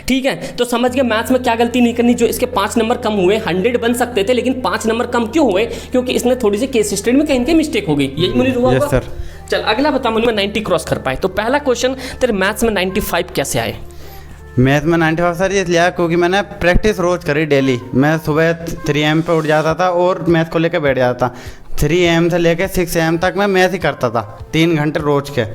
ठीक है, तो समझ गए मैथ्स में क्या गलती नहीं करनी। जो इसके 5 नंबर कम हुए, 100 बन सकते थे लेकिन 5 नंबर कम क्यों हुए? क्योंकि इसने थोड़ी सी केस स्टडी में कहीं मिस्टेक हो गई। यही मुनीर हुआ होगा। चल अगला बता मुनीर, 90 क्रॉस कर पाए। तो पहला क्वेश्चन, तेरे मैथ्स में 95 कैसे आए? मैथ में 95 सर इसलिए आया क्योंकि मैंने प्रैक्टिस रोज़ करी डेली। मैं सुबह 3 AM पे उठ जाता था और मैथ को लेकर बैठ जाता था। 3 AM से लेकर 6 AM तक मैं मैथ ही करता था, 3 घंटे रोज के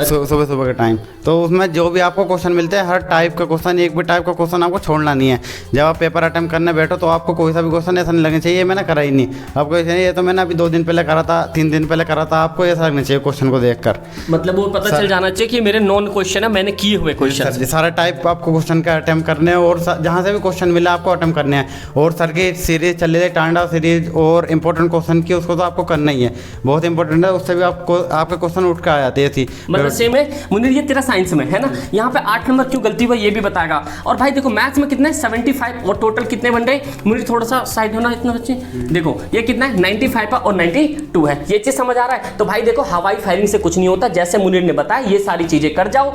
सुबह के टाइम। तो उसमें जो भी आपको क्वेश्चन मिलते हैं, हर टाइप का क्वेश्चन, एक भी टाइप का क्वेश्चन आपको छोड़ना नहीं है। जब आप पेपर अटेम्प्ट करने बैठो तो आपको कोई सा भी क्वेश्चन ऐसा नहीं लगना चाहिए मैंने करा ही नहीं। आपको ऐसा नहीं, ये तो मैंने अभी 2 दिन पहले करा था, 3 दिन पहले करा था, आपको ऐसा लगना चाहिए क्वेश्चन को देखकर। मतलब वो पता चल जाना चाहिए कि मेरे नॉन क्वेश्चन है, मैंने किए हुए क्वेश्चन। सारा टाइप आपको क्वेश्चन का अटेम्प्ट करने हैं और जहाँ से भी क्वेश्चन मिला आपको अटेम्प्ट करने हैं। और सर की सीरीज चल रही है टांडा सीरीज और इंपॉर्टेंट क्वेश्चन की, उसको तो आपको करना ही है, बहुत इंपॉर्टेंट है। उससे भी आपको आपके क्वेश्चन उठ कर आ जाते हैं। मतलब सेम है ये तेरा साइंस में है ना। यहाँ पे 8 नंबर क्यों गलती हुआ ये भी बताएगा। और भाई देखो मैथ्स में कितना है 75 और टोटल कितने बन रहे? मुझे थोड़ा सा साइड होना इतना बच्चे। देखो ये कितना है 95 और 92 है। ये चीज समझ आ रहा है? तो भाई देखो हवाई फायरिंग से कुछ नहीं होता, जैसे मुनीर ने बताया ये सारी चीजें कर जाओ।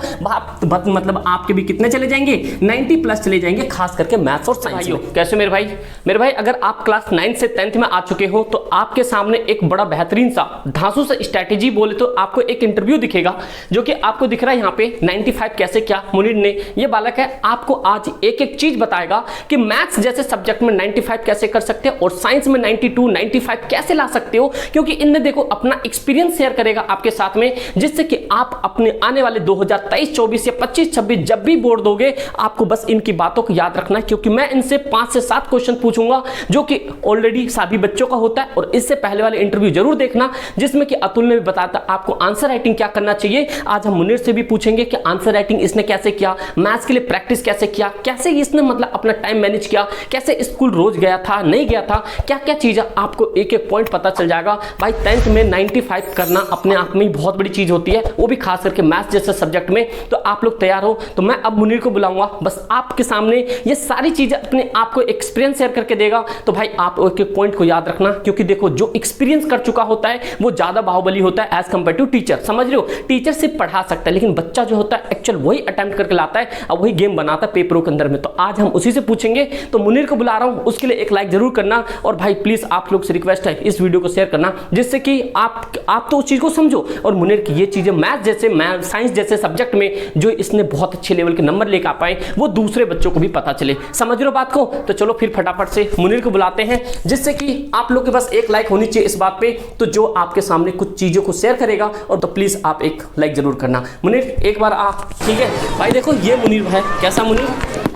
मतलब आपके भी कितने चले जाएंगे 90+ चले जाएंगे, खास करके मैथ्स और साइंस में। कैसे मेरे भाई अगर आप क्लास 9 से 10th में आ चुके हो तो आपके सामने एक बड़ा बेहतरीन सा धांसू सा स्ट्रैटेजी बोले तो आपको एक इंटरव्यू दिखेगा जो कि आपको दिख रहा है यहाँ पे 95 कैसे क्या। मुनीर ने ये बालक है आपको आज एक एक चीज बताएगा कि मैथ्स जैसे सब्जेक्ट में 95 कैसे कर सकते हो और साइंस में 92 95 कैसे ला सकते हो, क्योंकि इनने देखो अपना एक्सपीरियंस शेयर करेगा आपके साथ में, जिससे कि आप अपने आने वाले 2023-24 या 25-26 जब भी बोर्ड दोगे आपको बस इनकी बातों को याद रखना है। क्योंकि मैं इनसे 5 से 7 क्वेश्चन पूछूंगा जो कि ऑलरेडी सभी बच्चों का होता है, और इससे पहले वाले इंटरव्यू जरूर देखना जिसमें कि अतुल ने भी बताया था आपको आंसर राइटिंग क्या करना चाहिए। आज हम मुनीर से भी पूछेंगे कि आंसर राइटिंग इसने कैसे किया, मैथ्स के लिए प्रैक्टिस कैसे किया, कैसे इसने मतलब अपना टाइम मैनेज किया, कैसे स्कूल रोज गया था नहीं गया था, क्या क्या चीज़ आपको एक एक पॉइंट पता चल जाएगा। भाई 10th में 95 करना अपने आप में ही बहुत बड़ी चीज़ होती है, वो भी खास करके मैथ्स जैसे सब्जेक्ट में। तो आप लोग तैयार हो तो मैं अब मुनीर को बुलाऊंगा, बस आपके सामने ये सारी चीज़ें अपने आपको एक्सपीरियंस शेयर करके देगा। तो भाई आप एक एक पॉइंट को याद रखना, क्योंकि देखो जो एक्सपीरियंस कर चुका होता है वो ज़्यादा बाहुबली होता है एज कंपेयर टू टीचर। समझ रहे हो? टीचर सिर्फ पढ़ा सकता है लेकिन बच्चा जो होता है एक्चुअल वही अटेम्प्ट करके लाता है और वही गेम बनाता है पेपरों के अंदर में। तो आज हम उसी से पूछेंगे। तो मुनीर को बुला रहा हूं, उसके लिए एक लाइक जरूर करना, और भाई प्लीज आप लोग से रिक्वेस्ट है इस वीडियो को शेयर करना, जिससे कि आप तो उस चीज को समझो और मुनीर की ये चीजें मैथ जैसे साइंस जैसे सब्जेक्ट में जो इसने बहुत अच्छे लेवल के नंबर लेकर आ पाए वो दूसरे बच्चों को भी पता चले। समझ रहे हो बात को? तो चलो फिर फटाफट से मुनीर को बुलाते हैं, जिससे कि आप लोग के पास एक लाइक होनी चाहिए इस बात पे। तो जो आपके सामने कुछ चीजों को शेयर करेगा और तो प्लीज आप एक लाइक जरूर करना। मुनीर एक बार आ, ठीक है भाई। देखो ये मुनीर है, कैसा मुनीर?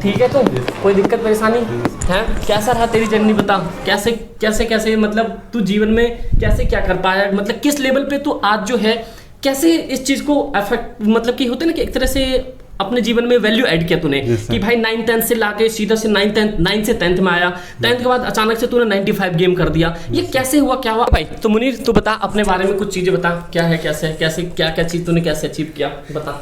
ठीक है, तो कोई दिक्कत परेशानी है? कैसा रहा तेरी जर्नी बता, कैसे मतलब तू जीवन में कैसे क्या कर पाया, मतलब किस लेवल पे तू आज जो है कैसे इस चीज को अफेक्ट, मतलब कि होते ना कि एक तरह से अपने जीवन में वैल्यू ऐड किया तूने कि भाई 9th-10th से लाके सीधा से 9 से 10th में आया, 10th के बाद अचानक से तूने 95 गेम कर दिया। ये कैसे हुआ, क्या हुआ भाई? तो मुनीर तू बता अपने बारे में कुछ चीजें बता, क्या है कैसे क्या चीज तूने कैसे अचीव किया बता।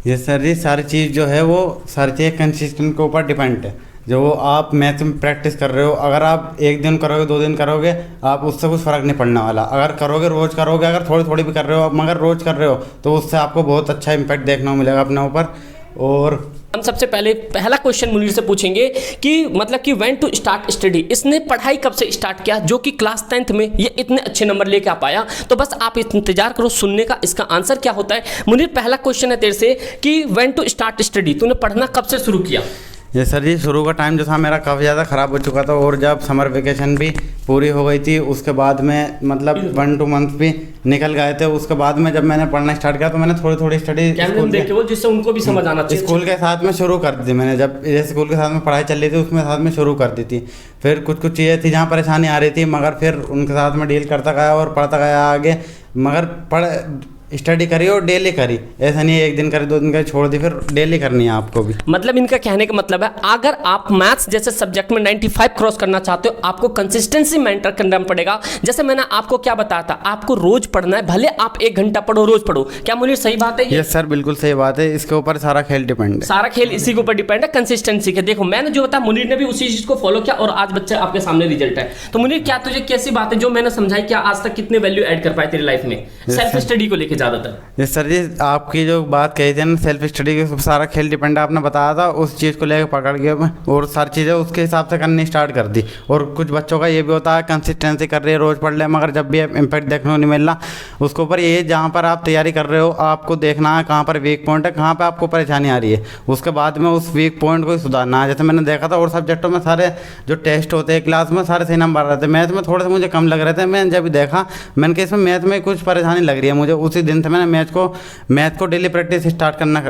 ये सर ये सारी चीज़ जो है वो सारी चीज़ कंसिस्टेंट के ऊपर डिपेंड है। जो आप मैथ में प्रैक्टिस कर रहे हो, अगर आप 1 दिन करोगे 2 दिन करोगे आप उससे कुछ फ़र्क नहीं पड़ने वाला। अगर करोगे रोज़ करोगे, अगर थोड़ी थोड़ी भी कर रहे हो मगर रोज़ कर रहे हो तो उससे आपको बहुत अच्छा इम्पैक्ट देखने को मिलेगा अपने ऊपर। और हम सबसे पहला क्वेश्चन मुनीर से पूछेंगे कि मतलब कि व्हेन टू स्टार्ट स्टडी, इसने पढ़ाई कब से स्टार्ट किया जो कि क्लास 10th में ये इतने अच्छे नंबर लेके आ पाया। तो बस आप इंतजार करो सुनने का, इसका आंसर क्या होता है। मुनीर पहला क्वेश्चन है तेरे से कि व्हेन टू स्टार्ट स्टडी, तूने पढ़ना कब से शुरू किया? ये सर जी शुरू का टाइम जो था मेरा काफ़ी ज़्यादा ख़राब हो चुका था, और जब समर वेकेशन भी पूरी हो गई थी उसके बाद में मतलब 1-2 मंथ भी निकल गए थे, उसके बाद में जब मैंने पढ़ना स्टार्ट किया तो मैंने थोड़ी स्टडी जिससे उनको भी समझ आना चाहिए स्कूल के साथ में शुरू कर दी थी मैंने। जब जैसे स्कूल के साथ में पढ़ाई चल रही थी उसमें साथ में शुरू कर दी थी। फिर कुछ चीज़ें थी जहाँ परेशानी आ रही थी मगर फिर उनके साथ में डील करता गया और पढ़ता गया आगे। मगर स्टडी करी और डेली करी, ऐसा नहीं 1 दिन करी 2 दिन करी छोड़ दी, फिर डेली करनी है आपको भी। मतलब इनका कहने का मतलब है अगर आप मैथ्स जैसे सब्जेक्ट में 95 क्रॉस करना चाहते हो आपको कंसिस्टेंसी मेंटेन करना पड़ेगा। जैसे मैंने आपको क्या बताया था, आपको रोज पढ़ना है, भले आप 1 घंटा पढ़ो रोज पढ़ो। क्या मुनीर सही बात है? यस सर बिल्कुल सही बात है, इसके ऊपर सारा खेल डिपेंड है। सारा खेल इसी के ऊपर डिपेंड है, कंसिस्टेंसी के। देखो मैंने जो बताया मुनीर ने भी उसी चीज को फॉलो किया और आज बच्चे आपके सामने रिजल्ट है। तो मुनीर क्या तुझे कैसी बात है जो मैंने समझाई, क्या आज तक कितने वैल्यू ऐड कर पाए तेरी लाइफ में सेल्फ स्टडी को लेकर? ज़्यादातर? जी सर जी, आपकी जो बात कही थी ना सेल्फ स्टडी की, सारा खेल डिपेंड आपने बताया था, उस चीज़ को लेकर पकड़ गया मैं और सारी चीज़ें उसके हिसाब से करनी स्टार्ट कर दी। और कुछ बच्चों का ये भी होता है कंसिस्टेंसी कर रहे हैं, रोज़ पढ़ ले, मगर जब भी इम्पैक्ट देखने को नहीं मिल रहा। उसके ऊपर ये जहाँ पर आप तैयारी कर रहे हो आपको देखना है कहाँ पर वीक पॉइंट है, कहाँ पर आपको परेशानी आ रही है, उसके बाद में उस वीक पॉइंट को सुधारना है। जैसे मैंने देखा था और सब्जेक्टों में सारे जो टेस्ट होते हैं क्लास में सारे सही नंबर आ रहे थे, मैथ में थोड़े से मुझे कम लग रहे थे। मैंने जब देखा मैंने कहा इसमें मैथ में कुछ परेशानी लग रही है मुझे, उसी दिन से मैंने मैथ को डेली प्रैक्टिस स्टार्ट करना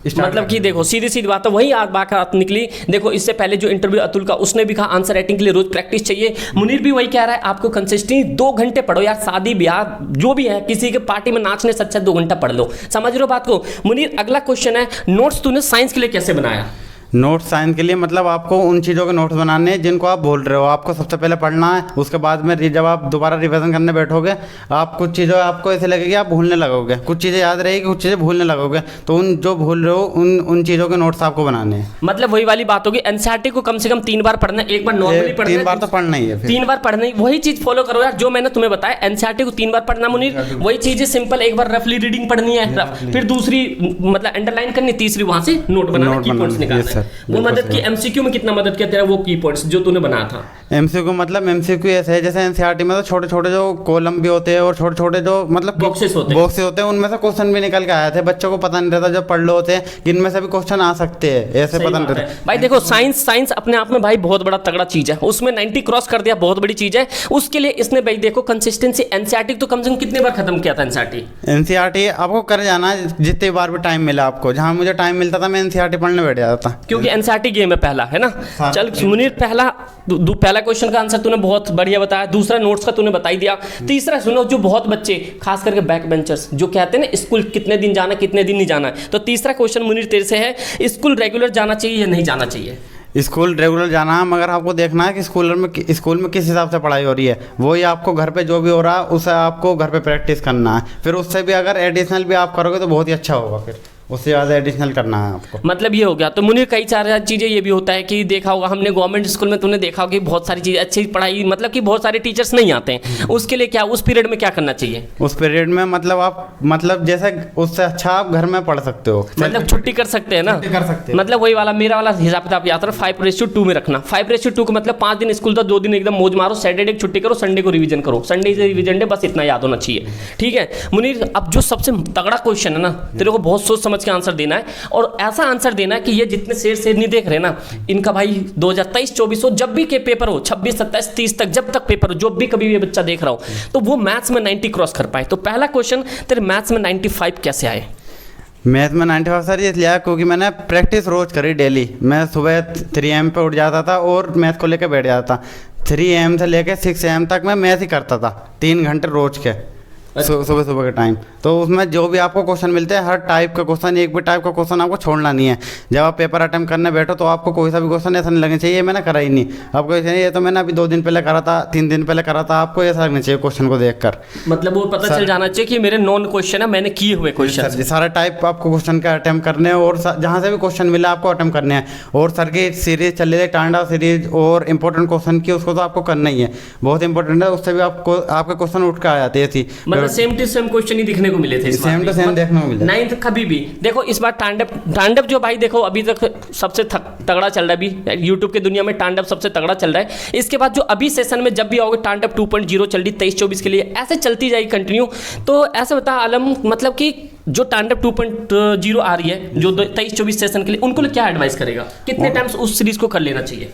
मतलब कि देखो सीधी सीधी बात है, वही आज बात निकली। देखो इससे पहले जो इंटरव्यू अतुल का, उसने भी कहा आंसर राइटिंग के लिए रोज प्रैक्टिस चाहिए। मुनीर भी वही कह रहा है, आपको कंसिस्टेंसी 2 घंटे पढ़ो यार, शादी ब्याह जो भी है, किसी के पार्टी में नाचने से अच्छा 2 घंटा पढ़ लो। समझ रहे हो बात को? मुनीर अगला क्वेश्चन है, नोट्स तूने साइंस के लिए कैसे बनाया? नोट्स साइंस के लिए मतलब आपको उन चीज़ों के नोट्स बनाने हैं जिनको आप भूल रहे हो, आपको सबसे पहले पढ़ना है। उसके बाद में जब आप दोबारा रिवीजन करने बैठोगे, आप कुछ चीज़ें आपको ऐसे लगेगी आप भूलने लगोगे, कुछ चीज़ें याद रहेगी, कुछ चीज़ें भूलने लगोगे। तो उन जो भूल रहे हो उन चीज़ों के नोट्स आपको बनाने हैं। मतलब वही वाली बात होगी, एनसीईआरटी को कम से कम 3 बार पढ़ना है, एक बार नॉर्मली पढ़ना है, 3 बार तो पढ़ना ही है, 3 बार पढ़ना ही। वही चीज़ फॉलो करो यार जो मैंने तुम्हें बताया, एनसीईआरटी को 3 बार पढ़ना मुनीर, वही चीज़ें सिंपल, एक बार रफली रीडिंग पढ़नी है, फिर दूसरी मतलब अंडरलाइन करनी, तीसरी वहां से नोट बनाना, की पॉइंट्स निकालना है। वो मदद की एमसीक्यू में कितना मदद किया तेरा वो की पॉइंट्स जो तूने बनाया था? एमसीक्यू मतलब एमसीक्यू ऐसे है जैसे एनसीईआरटी में तो छोटे छोटे जो कॉलम भी होते हैं और छोटे छोटे जो मतलब बॉक्सेस होते हैं, उनमें से क्वेश्चन भी निकल के आए थे। बच्चों को पता नहीं रहता जब पढ़ लो होते हैं कि इनमें से भी क्वेश्चन आ सकते हैं, ऐसे पता नहीं रहता। भाई देखो साइंस अपने आप में भाई बहुत बड़ा तगड़ा चीज है, उसमें 90 क्रॉस कर दिया, बहुत बड़ी चीज है। उसके लिए इसने भाई देखो कंसिस्टेंसी, एनसीईआरटी तो कम से कम कितने बार खत्म किया था? एनसीईआरटी आपको कर जाना है जितनी बार भी टाइम मिला आपको, जहाँ मुझे टाइम मिलता था मैं एनसीईआरटी पढ़ने बैठ जाता था, क्योंकि एनसीईआरटी गेम है पहला, है ना? चल मुनीर, पहला क्वेश्चन का आंसर तूने बहुत बढ़िया बताया, दूसरा नोट्स का तूने बता ही दिया, तीसरा सुनो जो बहुत बच्चे खास करके बैक बेंचर्स जो कहते हैं ना स्कूल कितने दिन जाना कितने दिन नहीं जाना है, तो तीसरा क्वेश्चन मुनीर तेरे से है, स्कूल रेगुलर जाना चाहिए या नहीं जाना चाहिए? स्कूल रेगुलर जाना है, मगर आपको देखना है कि स्कूल में किस हिसाब से पढ़ाई हो रही है, वही आपको घर पे जो भी हो रहा है उसे आपको घर पे प्रैक्टिस करना है। फिर उससे भी अगर एडिशनल भी आप करोगे तो बहुत ही अच्छा होगा, फिर उससे ज़्यादा एडिशनल करना है आपको। मतलब ये हो गया। तो मुनीर कई सारी चीज़ें ये भी होता है कि देखा होगा हमने गवर्नमेंट स्कूल में, तुमने देखा होगा कि बहुत सारी चीज़ें अच्छी पढ़ाई मतलब कि बहुत सारे टीचर्स नहीं आते हैं, उसके लिए क्या उस पीरियड में क्या करना चाहिए? उस पीरियड में मतलब आप मतलब जैसे उससे अच्छा आप घर में पढ़ सकते हो, मतलब छुट्टी कर सकते हैं ना, कर सकते हैं। मतलब वही वाला मेरा वाला हिसाब किताब याद रहा, 5:2 में रखना। 5:2 का मतलब 5 दिन स्कूल था, 2 दिन एकदम मौज मारो, सैटरडे छुट्टी करो, संडे को रिवीजन करो, संडे से रिवीजन डे, बस इतना याद होना चाहिए। ठीक है मुनीर, अब जो सबसे तगड़ा क्वेश्चन है ना, तेरे को बहुत सोच समझ के आंसर देना है और ऐसा आंसर देना कि ये जितने शेर नहीं देख रहे ना, इनका भाई 2023-24 हो, जब भी के पेपर हो, 26, 27, 30 तक, जब तक पेपर हो, जो भी कभी ये बच्चा देख रहा हो, तो वो मैथ्स में 90 क्रॉस कर पाए। तो पहला क्वेश्चन, तेरे मैथ्स में 95 कैसे आए? मैथ में 95 सर इसलिए आया क्योंकि मैंने प्रैक्टिस रोज़ करी डेली। मैं सुबह 3 AM पे उठ जाता था और मैथ को लेकर बैठ जाता था। 3 AM से लेकर 6 AM तक मैं मैथ ही करता था, 3 घंटे रोज़ के, सुबह के टाइम। तो उसमें जो भी आपको क्वेश्चन मिलते हैं, हर टाइप का क्वेश्चन, एक भी टाइप का क्वेश्चन आपको छोड़ना नहीं है। जब आप पेपर अटेम्प्ट करने बैठो तो आपको कोई सा भी क्वेश्चन ऐसा नहीं लगना चाहिए ये मैंने करा ही नहीं, आपको ऐसा नहीं ये तो मैंने अभी 2 दिन पहले करा था, 3 दिन पहले करा था, आपको ऐसा लगना चाहिए क्वेश्चन को देखकर। मतलब वो पता चल जाना चाहिए कि मेरे नॉन क्वेश्चन है, मैंने किए हुए क्वेश्चन। सर जी सारा टाइप आपको क्वेश्चन का अटेम्प्ट करने हैं और जहाँ से भी क्वेश्चन मिला आपको अटेम्प्ट करने हैं। और सर की सीरीज चल रही है टांडा सीरीज और इंपॉर्टेंट क्वेश्चन की, उसको तो आपको करना ही है, बहुत इंपॉर्टेंट है, उससे भी आपको आपके क्वेश्चन उठ कर आ जाते हैं। मतलब सेम टू सेम क्वेश्चन ही दिखने को मिले थे, सेम टू सेम देखने को मिले। 9th कभी भी देखो, इस बार तांडव जो भाई देखो अभी तक सबसे तगड़ा चल रहा है, अभी यूट्यूब की दुनिया में तांडव सबसे तगड़ा चल रहा है। इसके बाद जो अभी सेशन में जब भी आओगे, तांडव 2.0 चल रही 23-24 के लिए, ऐसे चलती जाएगी कंटिन्यू। तो ऐसे बता आलम, मतलब कि जो तांडव 2.0 आ रही है जो 23-24 सेशन के लिए, उनको क्या एडवाइस करेगा, कितने टाइम्स उस सीरीज को कर लेना चाहिए?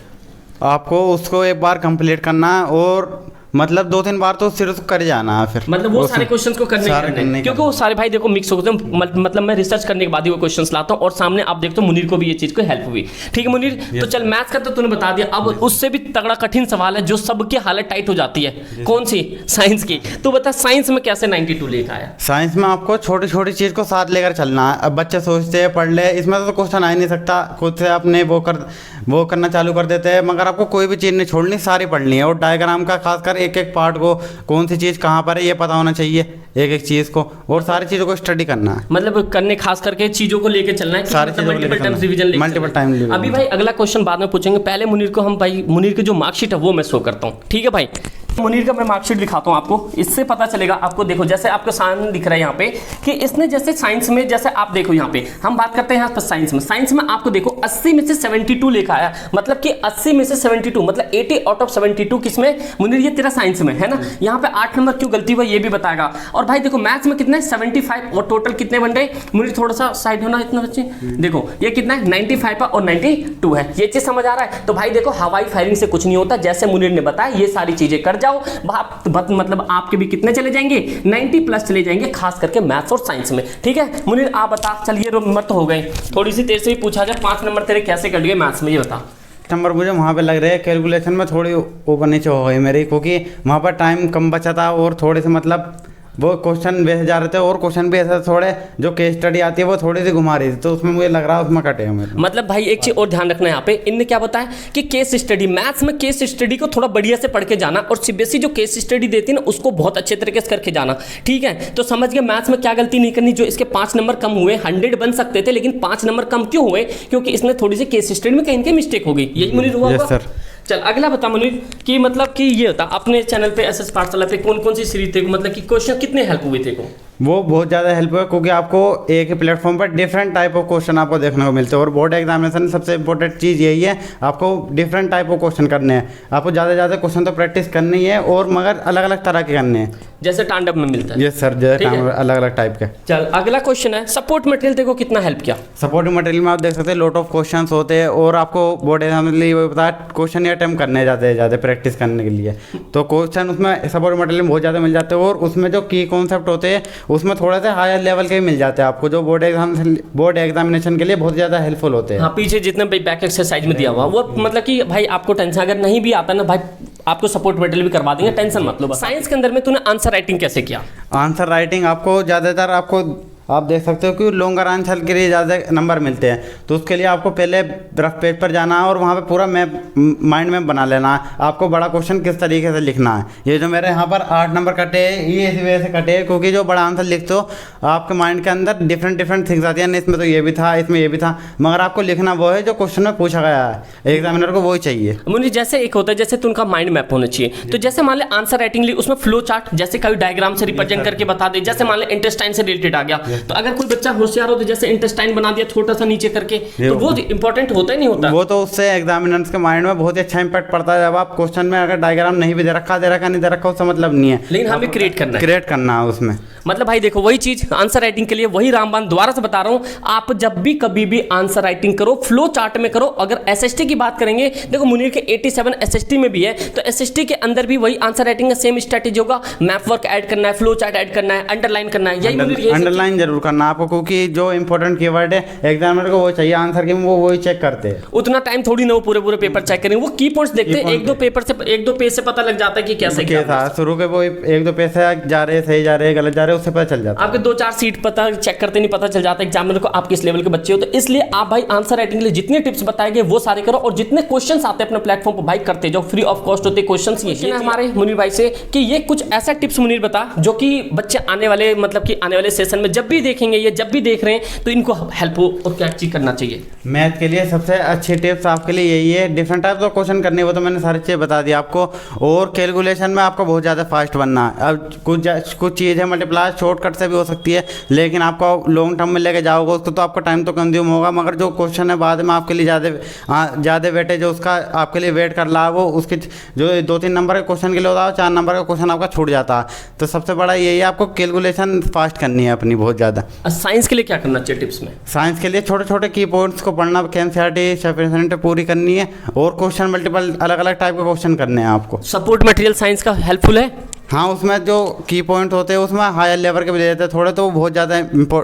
आपको उसको एक बार कंप्लीट करना है और मतलब 2-3 बार तो सिर्फ कर जाना है, फिर मतलब वो सारे क्वेश्चंस को करने क्योंकि वो सारे भाई देखो मिक्स होते हैं, मतलब मैं रिसर्च करने के बाद ही वो क्वेश्चंस लाता हूँ और सामने आप देखते हो मुनीर को भी ये चीज़ को हेल्प हुई। ठीक है मुनीर, तो चल मैथ्स का तो तूने बता दिया, अब उससे भी तगड़ा कठिन सवाल है जो सबकी हालत टाइट हो जाती है, कौन सी? साइंस की। तो बता साइंस में कैसे 92 लेकर आया? साइंस में आपको छोटी छोटी चीज़ को साथ लेकर चलना है। अब बच्चे सोचते हैं पढ़ ले, इसमें तो क्वेश्चन आ ही नहीं सकता, खुद से आपने वो करना चालू कर देते हैं, मगर आपको कोई भी चीज़ नहीं छोड़नी, सारी पढ़नी है। और डायग्राम का खासकर एक एक पार्ट को कौन सी चीज़ कहाँ पर है ये पता होना चाहिए, एक एक चीज़ को, और सारी चीज़ों को स्टडी करना है। मतलब करने खास करके चीजों को लेके चलना है, सारी चीज़ों को मल्टीपल लेके टाइम चलना। रिवीजन लेके Multiple चलना है। time revision। अभी भाई अगला क्वेश्चन बाद में पूछेंगे, पहले मुनीर को हम भाई मुनीर की जो मार्कशीट है वो मैं शो करता हूँ, ठीक है भाई। मुनीर का मैं मार्कशीट दिखाता हूँ आपको, इससे पता चलेगा आपको। देखो जैसे आपको साइन दिख रहा है यहाँ पे कि इसने जैसे साइंस में, जैसे आप देखो यहाँ पे हम बात करते हैं यहाँ पर साइंस में आपको देखो 80 में से 72 लिखा है, मतलब कि 80 में से 72 मतलब 80 आउट ऑफ 72 किसमें मुनीर, ये तेरा साइंस में है ना। यहाँ पे 8 नंबर क्यों गलती हुआ ये भी बताएगा। और भाई देखो मैथ्स में कितना है 75 और टोटल कितने बन रहे मुनीर, थोड़ा सा साइड होना इतना बच्चे, देखो ये कितना है 95 और 92 है, ये चीज समझ आ रहा है। तो भाई देखो हवाई फायरिंग से कुछ नहीं होता, जैसे मुनीर ने बताया ये सारी चीजें कर जाओ, मतलब आपके भी कितने चले जाएंगे 90 प्लस चले जाएंगे, खास करके मैथ्स और साइंस में, ठीक है। मुनीर आप बता, चलिए नंबर तो हो गए, थोड़ी सी तेरे से भी पूछा जाए 5 नंबर तेरे कैसे कट गए मैथ्स में, ये बता। नंबर मुझे वहाँ पे लग रहे हैं कैलकुलेशन में थोड़ी ऊपर नीचे हो गई मेरी, क्योंकि वहाँ पर टाइम कम बचा था और थोड़े से मतलब वो क्वेश्चन बेस जा रहे थे, और क्वेश्चन भी ऐसा थोड़े जो केस स्टडी आती है वो थोड़ी सी घुमा रही थी, तो उसमें मुझे लग रहा है उसमें कटे हैं मेरे। मतलब भाई एक चीज और ध्यान रखना है यहाँ पे, इनने क्या बताया कि केस स्टडी, मैथ्स में केस स्टडी को थोड़ा बढ़िया से पढ़ के जाना, और सीबीएसई जो केस स्टडी देती है ना उसको बहुत अच्छे तरीके से करके जाना, ठीक है। तो समझ गए मैथ्स में क्या गलती नहीं करनी, जो इसके 5 नंबर कम हुए, 100 बन सकते थे लेकिन 5 नंबर कम क्यों हुए, क्योंकि इसने थोड़ी सी केस स्टडी में कहीं मिस्टेक हो गई, यही मुनीर हुआ। Yes sir. चल अगला बता मुनीर कि मतलब कि ये होता अपने चैनल पे एसएस पाठशाला पे कौन कौन सी सीरीज थे, मतलब कि क्वेश्चन कितने हेल्प हुए थे को? वो बहुत ज़्यादा हेल्प है, क्योंकि आपको एक ही प्लेटफॉर्म पर डिफरेंट टाइप ऑफ क्वेश्चन आपको देखने को मिलते हैं, और बोर्ड एग्जामिनेशन सबसे इंपॉर्टेंट चीज़ यही है, आपको डिफरेंट टाइप ऑफ क्वेश्चन करने हैं, आपको ज़्यादा से ज़्यादा क्वेश्चन तो प्रैक्टिस करनी है, और मगर अलग अलग तरह के करने हैं, जैसे टांडव में मिलता है। यस सर, जैसे अलग अलग टाइप के। चल अगला क्वेश्चन है, सपोर्ट मटेरियल देखो कितना हेल्प किया। सपोर्टिंग मटेरियल में आप देख सकते हैं लॉट ऑफ क्वेश्चन होते हैं, और आपको बोर्ड एग्जाम के लिए वो पता है क्वेश्चन ही अटैम्प्ट करने जाते हैं ज़्यादा प्रैक्टिस करने के लिए, तो क्वेश्चन उसमें सपोर्टिंग मटेरियल में बहुत ज़्यादा मिल जाते हैं, और उसमें जो की कॉन्सेप्ट होते हैं उसमें थोड़ा सा हायर लेवल के भी मिल जाते हैं आपको, जो बोर्ड एग्जामिनेशन के लिए बहुत ज़्यादा हेल्पफुल होते हैं। हाँ पीछे जितने बैक एक्सरसाइज में दिया हुआ वो मतलब कि भाई आपको टेंशन अगर नहीं भी आता ना भाई, आपको सपोर्ट मटेरियल भी करवा देंगे, टेंशन मत लो। साइंस के अंदर में तूने आंसर राइटिंग कैसे किया? आंसर राइटिंग आपको ज़्यादातर आपको आप देख सकते हो कि लॉन्गर आंसर के लिए ज़्यादा नंबर मिलते हैं, तो उसके लिए आपको पहले रफ पेज पर जाना है और वहाँ पे पूरा मैप माइंड मैप बना लेना है, आपको बड़ा क्वेश्चन किस तरीके से लिखना है। ये जो मेरे यहाँ पर 8 नंबर कटे हैं ये इसी वजह से कटे हैं, क्योंकि जो बड़ा आंसर लिखते हो आपके माइंड के अंदर डिफरेंट थिंग्स आती हैं, इसमें तो ये भी था, इसमें ये भी था, मगर आपको लिखना वो है जो क्वेश्चन में पूछा गया है, एग्जामिनर को वही चाहिए। मुझे जैसे एक होता है जैसे तो उनका माइंड मैप होना चाहिए, तो जैसे मान ले आंसर राइटिंग ली उसमें फ्लो चार्ट जैसे कभी डायग्राम से रिप्रेजेंट करके बता दे, जैसे मान ले इंटेस्टाइन से रिलेटेड आ गया, तो अगर कोई बच्चा होशियार हो तो जैसे इंटेस्टाइन बना दिया छोटा सा नीचे करके, तो वो इंपॉर्टेंट होता ही नहीं होता। वो तो उससे एग्जामिनर्स के माइंड में बहुत ही अच्छा इंपैक्ट पड़ता है, जब आप क्वेश्चन में अगर डायग्राम नहीं भी दे रखा नहीं दे रखा उसका मतलब नहीं है, लेकिन हमें क्रिएट करना है उसमें। मतलब भाई देखो वही चीज आंसर राइटिंग के लिए वही रामबान दोबारा से बता रहा हूं, आप जब भी कभी भी आंसर राइटिंग करो फ्लो चार्ट में करो। अगर एसएसटी की बात करेंगे, देखो मुनीर के 87 एसएसटी में भी है, तो एसएसटी के अंदर भी वही आंसर राइटिंग का सेम स्ट्रेटेजी होगा, मैप वर्क ऐड करना है, फ्लो चार्ट ऐड करना है, अंडरलाइन करना है, यही अंडरलाइन जरूर करना आपको, क्योंकि जो इंपॉर्टेंट कीवर्ड है एग्जामिनर को वो चाहिए आंसर की, वो वही चेक करते हैं। उतना टाइम थोड़ी ना वो पूरे पेपर चेक करेंगे, वो की पॉइंट्स देखते हैं, एक दो पेज से पता लग जाता है कि कैसे क्या शुरू के वो 1-2 पेज से जा रहे सही जा रहे गलत जा रहे उससे पता चल जाता है। आपके 2-4 सीट पता चेक करते नहीं पता चल जाता है एग्जामिनर को आप किस लेवल के बच्चे हो। तो इसलिए आप भाई आंसर राइटिंग के लिए जितने टिप्स बताए गए वो सारे करो, और जितने क्वेश्चंस आते हैं अपने प्लेटफॉर्म पर भाई करते जाओ, फ्री ऑफ कॉस्ट होते क्वेश्चंस। ये हमारे मुनीर भाई से कि ये कुछ ऐसा टिप्स मुनीर बता जो कि बच्चे आने वाले मतलब कि आने वाले सेशन में जब भी देखेंगे, ये जब भी देख रहे हैं तो इनको हेल्प हो और क्या चीज करना चाहिए। मैथ के लिए सबसे अच्छी टिप्स आपके लिए यही है, डिफरेंट टाइप ऑफ क्वेश्चन करने, वो तो मैंने सारी चीज़ें बता दी आपको, और कैलकुलेशन में आपको बहुत ज़्यादा फास्ट बनना है। अब कुछ चीज़ है मल्टीप्लाई शॉर्टकट से भी हो सकती है, लेकिन आपको लॉन्ग टर्म में लेके जाओगे उसको तो आपका टाइम तो कंज्यूम होगा, मगर जो क्वेश्चन है बाद में आपके लिए ज़्यादा वेटेज जो उसका आपके लिए वेट कर रहा है, वो उसके जो 2-3 नंबर के क्वेश्चन के लिए होता है 4 नंबर का क्वेश्चन आपका छूट जाता है। तो सबसे बड़ा यही है, आपको कैलकुलेशन फास्ट करनी है अपनी बहुत ज़्यादा। साइंस के लिए क्या करना चाहिए टिप्स में? साइंस के लिए छोटे छोटे की पॉइंट्स को पढ़ना, एनसीईआरटी सफिशिएंट पूरी करनी है, और क्वेश्चन मल्टीपल अलग अलग टाइप के क्वेश्चन करने हैं आपको। सपोर्ट मटेरियल साइंस का हेल्पफुल है। हाँ, उसमें जो की पॉइंट होते हैं उसमें हायर लेवल के भी दे देते हैं थोड़े, तो वो बहुत ज़्यादा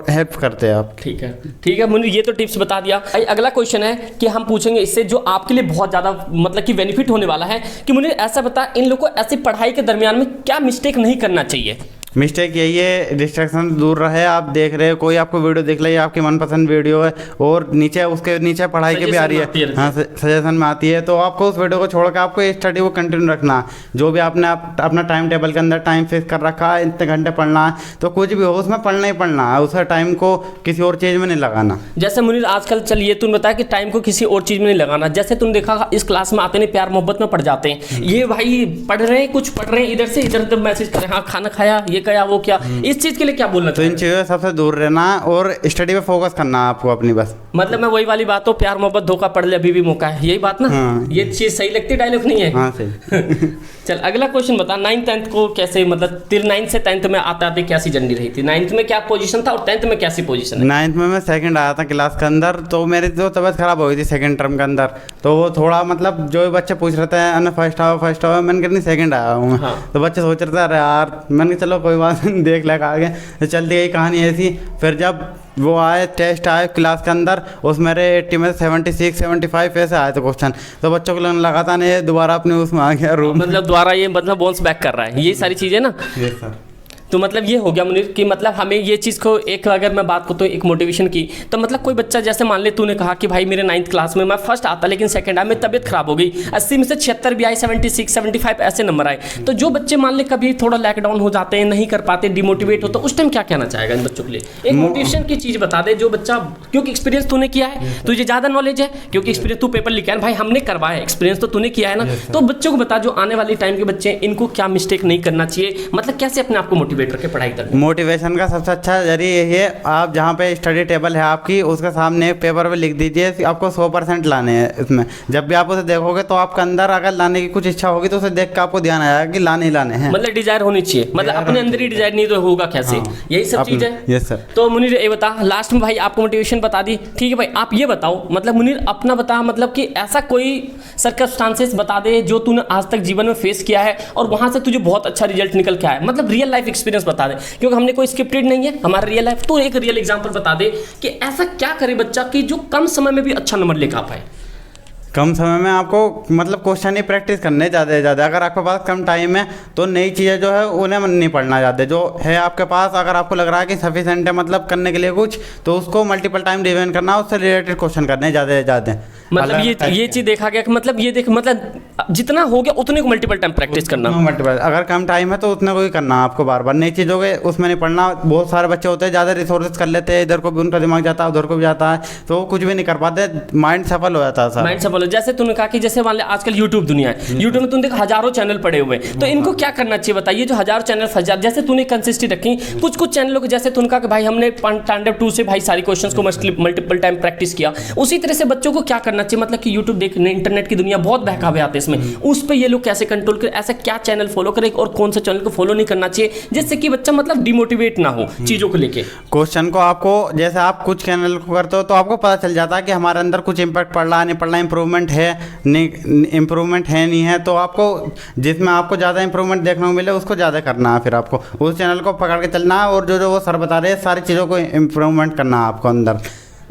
हेल्प करते हैं आप। ठीक है मुनीर, ये तो टिप्स बता दिया। अगला क्वेश्चन है कि हम पूछेंगे इससे जो आपके लिए बहुत ज़्यादा मतलब कि बेनिफिट होने वाला है कि मुनीर ऐसा बता, इन लोगों को ऐसी पढ़ाई के दरमियान में क्या मिस्टेक नहीं करना चाहिए। मिस्टेक यही है, डिस्ट्रैक्शन दूर रहे। आप देख रहे हो, कोई आपको वीडियो देख ले, आपकी मनपसंद वीडियो है और नीचे उसके नीचे पढ़ाई की भी आ रही है, हाँ सजेशन में आती है, तो आपको उस वीडियो को छोड़ कर आपको स्टडी को कंटिन्यू रखना। जो भी आपने अपना टाइम टेबल के अंदर टाइम फिक्स कर रखा है, इतने घंटे पढ़ना है, तो कुछ भी हो उसमें पढ़ना ही पढ़ना है, उसका टाइम को किसी और चीज़ में नहीं लगाना। जैसे मुनीर आजकल चलिए तुमने बताया कि टाइम को किसी और चीज़ में नहीं लगाना। जैसे तुमने देखा इस क्लास में आते नहीं, प्यार मोहब्बत में पढ़ जाते हैं, ये भाई पढ़ रहे हैं, कुछ पढ़ रहे हैं इधर से इधर मैसेज कर रहे हैं, हाँ खाना खाया, ये क्या वो क्या, इस चीज़ के लिए क्या बोलना तो इन चीज़ों से सबसे दूर रहना और स्टडी पे फोकस करना है आपको अपनी बस। मतलब मैं वही वाली बात हो, प्यार मोहब्बत धोखा पड़ ले अभी भी मौका है, यही बात ना। हाँ। ये चीज़ सही लगती डायलॉग नहीं है? हाँ सही। चल अगला क्वेश्चन बता, 9th 10th को कैसे, मतलब 9th से 10th में आते आते कैसी जर्नी रही थी? 9th में क्या पोजीशन था और 10th में कैसी पोजीशन है? 9th में मैं सेकंड आया था क्लास के अंदर, तो मेरी जो तबीयत खराब हो गई थी सेकंड टर्म के अंदर, तो वो थोड़ा मतलब जो भी बच्चे पूछ रहे थे अने फर्स्ट आओ, मैंने कितनी सेकंड आया हूँ मैं। हाँ। तो बच्चे सोच रहे थे अरे यार, मैंने चलो कोई बात नहीं देख लेगा आगे, तो चलती गई कहानी ऐसी। फिर जब वो आए टेस्ट आए क्लास के अंदर, उस मेरे 80 में 76 75 ऐसे आए थे क्वेश्चन, तो बच्चों को लगने लगा था नहीं दोबारा अपने उसमें आ गया रूम, मतलब दोबारा ये मतलब बाउंस बैक कर रहा है, ये सारी चीज़ें ना। Yes sir. तो मतलब ये हो गया मुनीर कि मतलब हमें ये चीज़ को एक, अगर मैं बात करता हूँ एक मोटिवेशन की, तो मतलब कोई बच्चा जैसे मान ले तूने कहा कि भाई मेरे 9th क्लास में मैं फर्स्ट आता लेकिन सेकंड आया, मेरी तबीयत खराब हो गई, 80 में से 76 भी आई, 76 75 ऐसे नंबर आए, तो जो बच्चे मान ले कभी थोड़ा लैकडाउन हो जाते हैं, नहीं कर पाते, डिमोटिवेट हो, तो उस टाइम क्या कहना चाहेगा इन बच्चों के लिए? एक मोटिवेशन की चीज़ बता दे जो बच्चा, क्योंकि एक्सपीरियंस तूने किया है, तुझे ज़्यादा नॉलेज है, क्योंकि एक्सपीरियंस तू पेपर लिखा है भाई, हमने करवाया, एक्सपीरियंस तो तूने किया है ना। तो बच्चों को बता जो आने वाले टाइम के बच्चे, इनको क्या मिस्टेक नहीं करना चाहिए, मतलब कैसे अपने आप को मोटिवेट रखे पढ़ाई करने? मोटिवेशन का सबसे अच्छा जरिए यही है, आप जहाँ पे स्टडी टेबल है आपकी, उसके सामने एक पेपर पे लिख दीजिए आपको 100% लाने हैं इसमें। जब भी आप उसे देखोगे तो आपके अंदर अगर लाने की कुछ इच्छा होगी तो उसे देख कर आपको ध्यान आएगा कि लाने ही लाने हैं। मतलब डिजायर होनी चाहिए, मतलब अपने अंदर ही डिजायर नहीं तो होगा कैसे? हाँ। यही सब चीज़ है। Yes sir. तो मुनीर ये बता, लास्ट में भाई आपको मोटिवेशन बता दी, ठीक है भाई आप ये बताओ, मतलब मुनीर अपना बता, मतलब कि ऐसा कोई सर्कमस्टांसेस बता दे जो तूने आज तक जीवन में फेस किया है और वहाँ से तुझे बहुत अच्छा रिजल्ट निकल के आया, मतलब रियल लाइफ एक्सपीरियंस बता दे, क्योंकि हमने कोई स्क्रिप्टेड नहीं है हमारा रियल लाइफ। तो एक रियल एग्जांपल बता दे कि ऐसा क्या करे बच्चा कि जो कम समय में भी अच्छा नंबर लेकर आ पाए। कम समय में आपको मतलब क्वेश्चन ही प्रैक्टिस करने ज़्यादा से ज़्यादा। अगर आपके पास कम टाइम है तो नई चीज़ें जो है उन्हें नहीं पढ़ना ज़्यादा, जो है आपके पास अगर आपको लग रहा है कि सफिशेंट है मतलब करने के लिए कुछ, तो उसको मल्टीपल टाइम रिवीजन करना, उससे रिलेटेड क्वेश्चन करने ज़्यादा से ज़्यादा। मतलब ये चीज़ देखा गया कि मतलब ये देख, मतलब जितना हो गया उतने को मल्टीपल टाइम प्रैक्टिस करना। मल्टीपल, अगर कम टाइम है तो उतना को ही करना आपको, बार बार नई चीज़ों के उसमें नहीं पढ़ना। बहुत सारे बच्चे होते हैं ज़्यादा रिसोर्सेज कर लेते हैं, इधर को भी उनका दिमाग जाता है उधर को भी जाता है, तो वो कुछ भी नहीं कर पाते, माइंड सफल हो जाता है। माइंड सफल हो, जैसे तूने कहा कि जैसे मान ले आजकल यूट्यूब दुनिया है, यूट्यूब में तुम देख हजारों चैनल पड़े हुए, तो इनको क्या करना चाहिए बताइए? जो हजारों चैनल फंस जाते, जैसे तूने कंसिस्टेंसी रखी, कुछ चैनलों को जैसे तूने कहा कि भाई हमने तांडव 2 से भाई सारी क्वेश्चंस को मल्टीपल टाइम प्रैक्टिस किया, उसी तरह से बच्चों को क्या करना चाहिए? मतलब कि यूट्यूब देखने, इंटरनेट की दुनिया बहुत बहकावे आते हैं इसमें, उस पर ये लोग कैसे कंट्रोल करें, ऐसा क्या चैनल फॉलो करें और कौन सा चैनल को फॉलो नहीं करना चाहिए जिससे कि बच्चा मतलब डिमोटिवेट ना हो चीज़ों को लेके? क्वेश्चन को आपको, जैसे आप कुछ चैनल को करते हो तो आपको पता चल जाता है कि हमारे अंदर कुछ इम्पैक्ट पड़ रहा है नहीं पड़ रहा, इंप्रूवमेंट है नहीं है, तो आपको जिसमें आपको ज़्यादा इंप्रूवमेंट देखने को मिले उसको ज़्यादा करना है, फिर आपको उस चैनल को पकड़ के चलना है और जो वो सर बता रहे हैं सारी चीज़ों को इंप्रूवमेंट करना है आपको अंदर।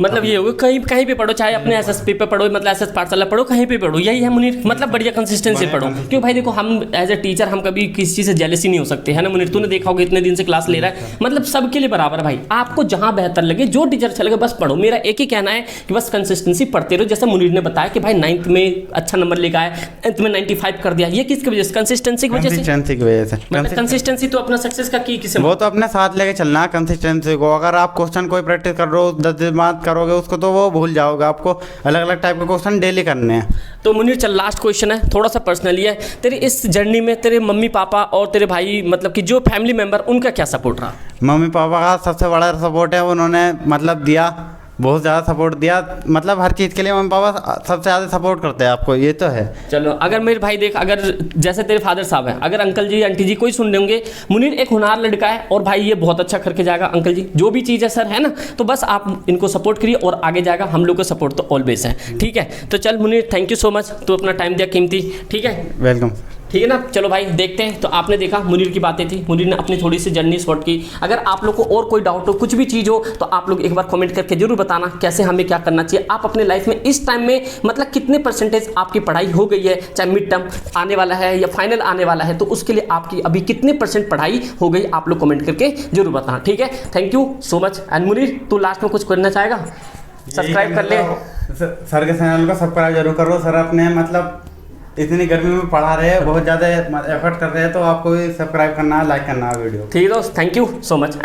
मतलब ये होगा कहीं पे पढ़ो, चाहे अपने एसएसपी पे पढ़ो, मतलब एसएस पाठशाला पढ़ो, कहीं पे पढ़ो, यही है मुनीर, मतलब बढ़िया कंसिस्टेंसी पढ़ो। क्यों भाई देखो, हम एज ए टीचर हम कभी किसी चीज़ से जेलसी नहीं हो सकते, है ना मुनीर? तूने देखा होगा इतने दिन से क्लास ले रहा है, मतलब सबके लिए बराबर है भाई, आपको जहाँ बेहतर लगे, जो टीचर अच्छा लगे बस पढ़ो। मेरा एक ही कहना है कि बस कंसिस्टेंसी पढ़ते रहो। जैसे मुनीर ने बताया कि भाई 9th में अच्छा नंबर लेकर आया, 10th में 95 कर दिया, ये किसकी वजह से? कंसिस्टेंसी की वजह से। मतलब कंसिस्टेंसी तो अपना सक्सेस का की किसे, वो तो अपने साथ लेके चलना है कंसिस्टेंसी को। अगर आप क्वेश्चन कोई प्रैक्टिस कर रहे हो 10 दिन बाद करोगे उसको तो वो भूल जाओगे, आपको अलग अलग टाइप के क्वेश्चन डेली करने हैं। तो मुनीर चल लास्ट क्वेश्चन है, थोड़ा सा पर्सनली है, तेरी इस जर्नी में तेरे मम्मी पापा और तेरे भाई, मतलब कि जो फैमिली मेंबर, उनका क्या सपोर्ट रहा? मम्मी पापा का सबसे बड़ा सपोर्ट है, उन्होंने मतलब दिया, बहुत ज़्यादा सपोर्ट दिया, मतलब हर चीज़ के लिए मम्मी पापा सबसे ज़्यादा सपोर्ट करते हैं आपको, ये तो है। चलो अगर मेरे भाई देख, अगर जैसे तेरे फादर साहब हैं, अगर अंकल जी आंटी जी कोई सुन रहे होंगे, मुनीर एक होनहार लड़का है और भाई ये बहुत अच्छा करके जाएगा, अंकल जी जो भी चीज़ है सर, है ना? तो बस आप इनको सपोर्ट करिए और आगे जाएगा, हम लोग का सपोर्ट तो ऑलवेज है, ठीक है? तो चल Munir, thank you so much, तू अपना टाइम दिया कीमती, ठीक है? वेलकम। ठीक है ना। चलो भाई देखते हैं। तो आपने देखा मुनीर की बातें थी, मुनीर ने अपनी थोड़ी सी जर्नी शॉर्ट की। अगर आप लोग को और कोई डाउट हो, कुछ भी चीज़ हो, तो आप लोग एक बार कमेंट करके जरूर बताना कैसे हमें क्या करना चाहिए। आप अपने लाइफ में इस टाइम में मतलब कितने परसेंटेज आपकी पढ़ाई हो गई है, चाहे मिड टर्म आने वाला है या फाइनल आने वाला है, तो उसके लिए आपकी अभी कितने परसेंट पढ़ाई हो गई, आप लोग कमेंट करके जरूर बताना। ठीक है, thank you so much. And Munir तू लास्ट में कुछ करना चाहेगा? सब्सक्राइब कर ले सर के चैनल को सब्सक्राइब जरूर करो। सर अपने मतलब इतनी गर्मी में पढ़ा रहे हैं, बहुत ज़्यादा एफर्ट कर रहे हैं, तो आपको भी सब्सक्राइब करना है, लाइक करना है वीडियो। ठीक है दोस्त, थैंक यू सो मच।